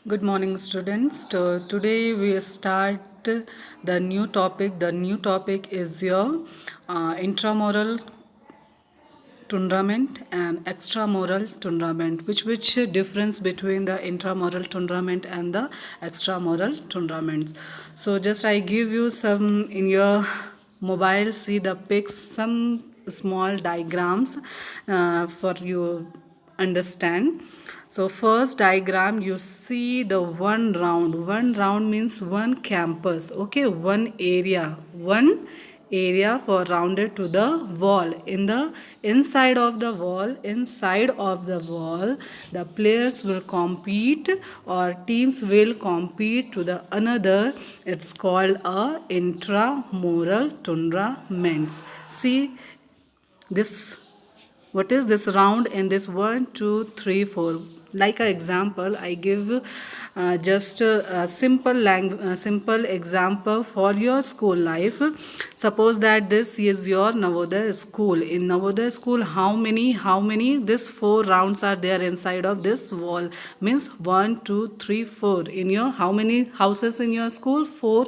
Good morning, students. Today we start the new topic. The new topic is your intramural tournament and extramural tournament. Which difference between the intramural tournament and the extramural tournaments? So just I give you some in your mobile. See the pics, some small diagrams for you understand. So first diagram you see the one round means one campus, okay, one area for rounded to the wall. In the inside of the wall the players will compete or teams will compete to the another. It's called a intramural tournaments. See this, what is this round in this 1 2 3 4, like an example I give just a simple example for your school life. Suppose that this is your Navodaya school. In Navodaya school, how many this four rounds are there inside of this wall, means 1 2 3 4. In your, how many houses in your school? Four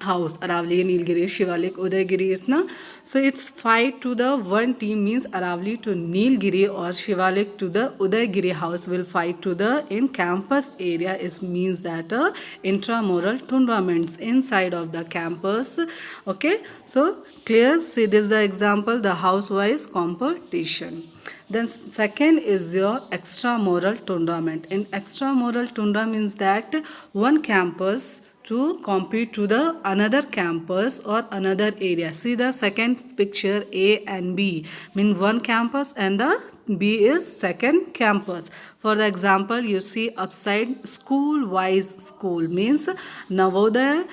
house. Aravali, Nilgiri, Shivalik, Udayagiri is na. So it's 5 to the one team, means Aravali to Nilgiri or Shivalik to the Udayagiri house will fight to the in campus area. Is means that intramural tournaments inside of the campus. Okay, so clear. See this is the example, the house wise competition. Then second is your extramural tournament. In extramural tournament means that one campus to compete to the another campus or another area. See the second picture, A and B mean one campus and the B is second campus. For the example you see upside school wise school means Navodaya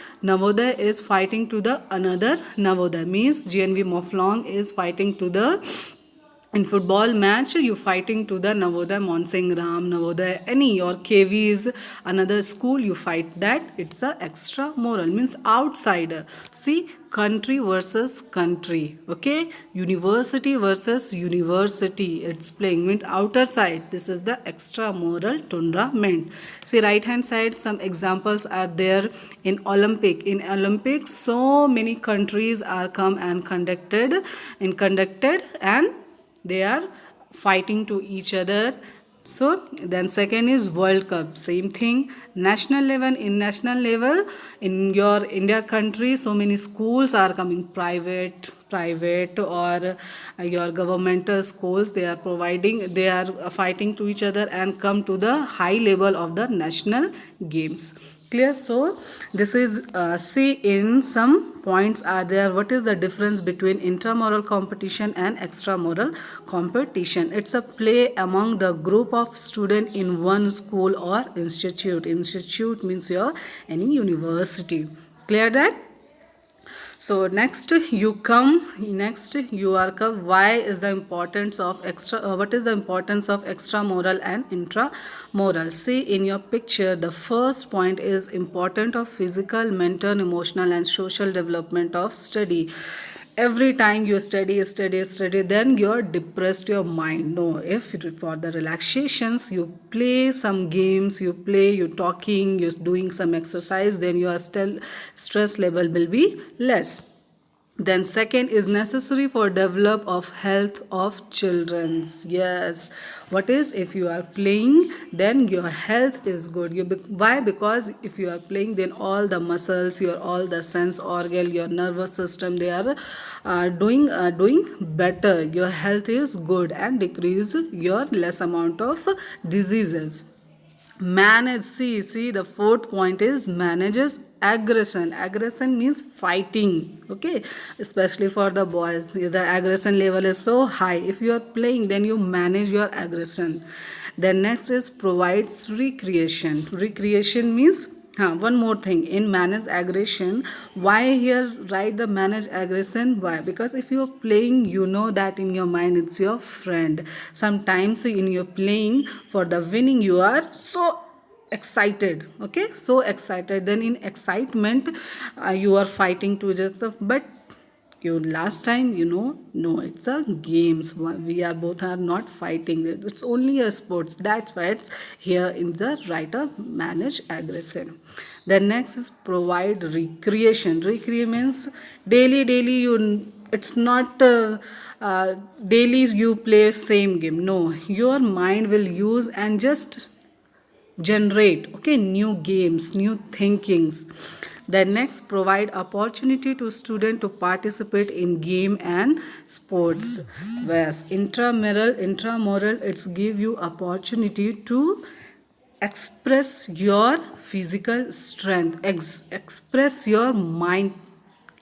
is fighting to the another Navodaya, means GNV Moflong is fighting to the, in football match you fighting to the Navodaya Monsingram, Navodaya any, or KV is another school you fight that. It's a extra moral, means outsider. See, country versus country, okay, university versus university, it's playing means outer side. This is the extra moral tournament. See right hand side some examples are there. In Olympic so many countries are come and conducted and they are fighting to each other. So then second is World Cup, same thing. National level in your India country so many schools are coming, private or your governmental schools, they are providing, they are fighting to each other and come to the high level of the national games. Clear? So this is see in some points are there. What is the difference between intramural competition and extramural competition? It's a play among the group of student in one school or institute means your any university. Clear that? So next you are come, why is the importance of what is the importance of extramural and intramural? See in your picture the first point is important of physical, mental, emotional and social development of study. Every time you study, then you're depressed your mind. No, if for the relaxations you play some games, you're talking, you're doing some exercise, then your still stress level will be less. Then second is necessary for develop of health of children's. Yes, what is, if you are playing then your health is good. Why? Because if you are playing then all the muscles, your all the sense organ, your nervous system, they are doing better. Your health is good and decrease your less amount of diseases. Manage, see the fourth point is manages aggression means fighting, okay, especially for the boys the aggression level is so high. If you are playing then you manage your aggression. Then next is provides recreation means one more thing in manage aggression. Why here write the manage aggression? Why? Because if you're playing, you know that in your mind it's your friend. Sometimes in your playing for the winning you are so excited, okay, so excited. Then in excitement you are fighting to just the, but You last time, no, it's a games. We are both are not fighting. It's only a sports. That's why it's here in the writer manage aggression. The next is provide recreation. Recreation means daily you. It's not daily you play same game. No, your mind will use and just generate new games, new thinkings. Then next, provide opportunity to student to participate in game and sports. Whereas intramural, it's give you opportunity to express your physical strength, express your mind.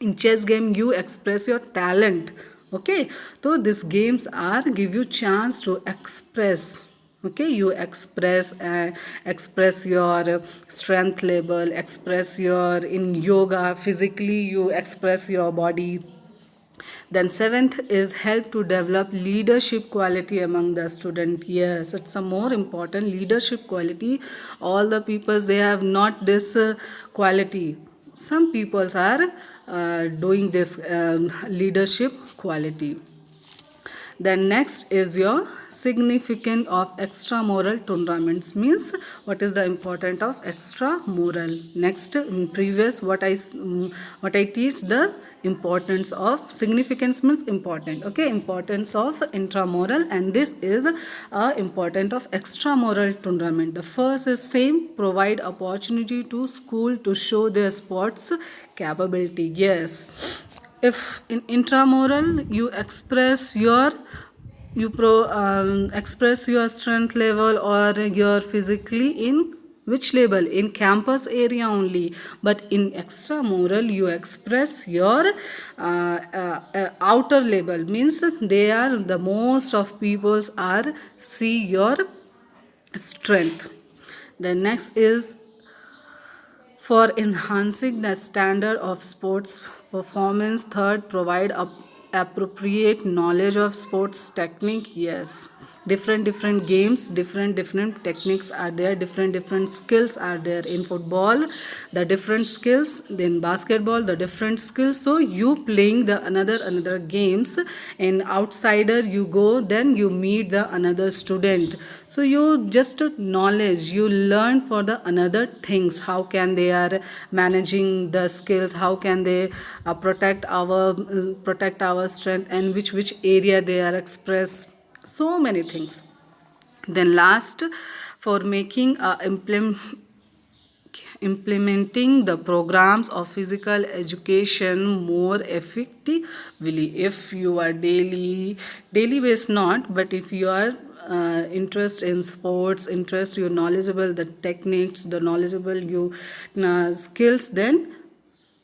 In chess game you express your talent. Okay, so these games are give you chance to express. Okay, you express your strength level, express your in yoga physically, you express your body. Then seventh is help to develop leadership quality among the student. Yes, it's a more important leadership quality. All the peoples they have not this quality. Some peoples are doing this leadership quality. Then next is your significance of extramural tournaments. Means what is the importance of extramural. Next, in previous what I teach, the importance of significance means important. Okay, importance of intramural, and this is important of extramural tournament. The first is same, provide opportunity to school to show their sports capability. Yes, if in intramural you express your express your strength level or your physically in which level in campus area only, but in extramural you express your outer level, means they are the most of peoples are see your strength. The next is for enhancing the standard of sports performance. Third, provide appropriate knowledge of sports technique. Yes, different games, different techniques are there, different skills are there. In football the different skills, then basketball the different skills. So you playing the another games, and outsider you go, then you meet the another student. So you just knowledge you learn for the another things, how can they are managing the skills, how can they protect our strength, and which area they are express, so many things. Then last, for making implementing the programs of physical education more effectively. If you are daily based not, but if you are interest in sports, interest you're knowledgeable the techniques, the knowledgeable you skills, then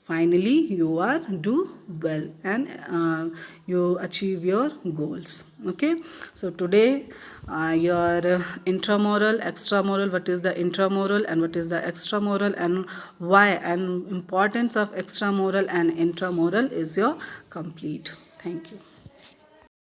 finally you are do well and you achieve your goals. Okay, so today your intramural, extramural, what is the intramural and what is the extramural, and why and importance of extramural and intramural is your complete. Thank you.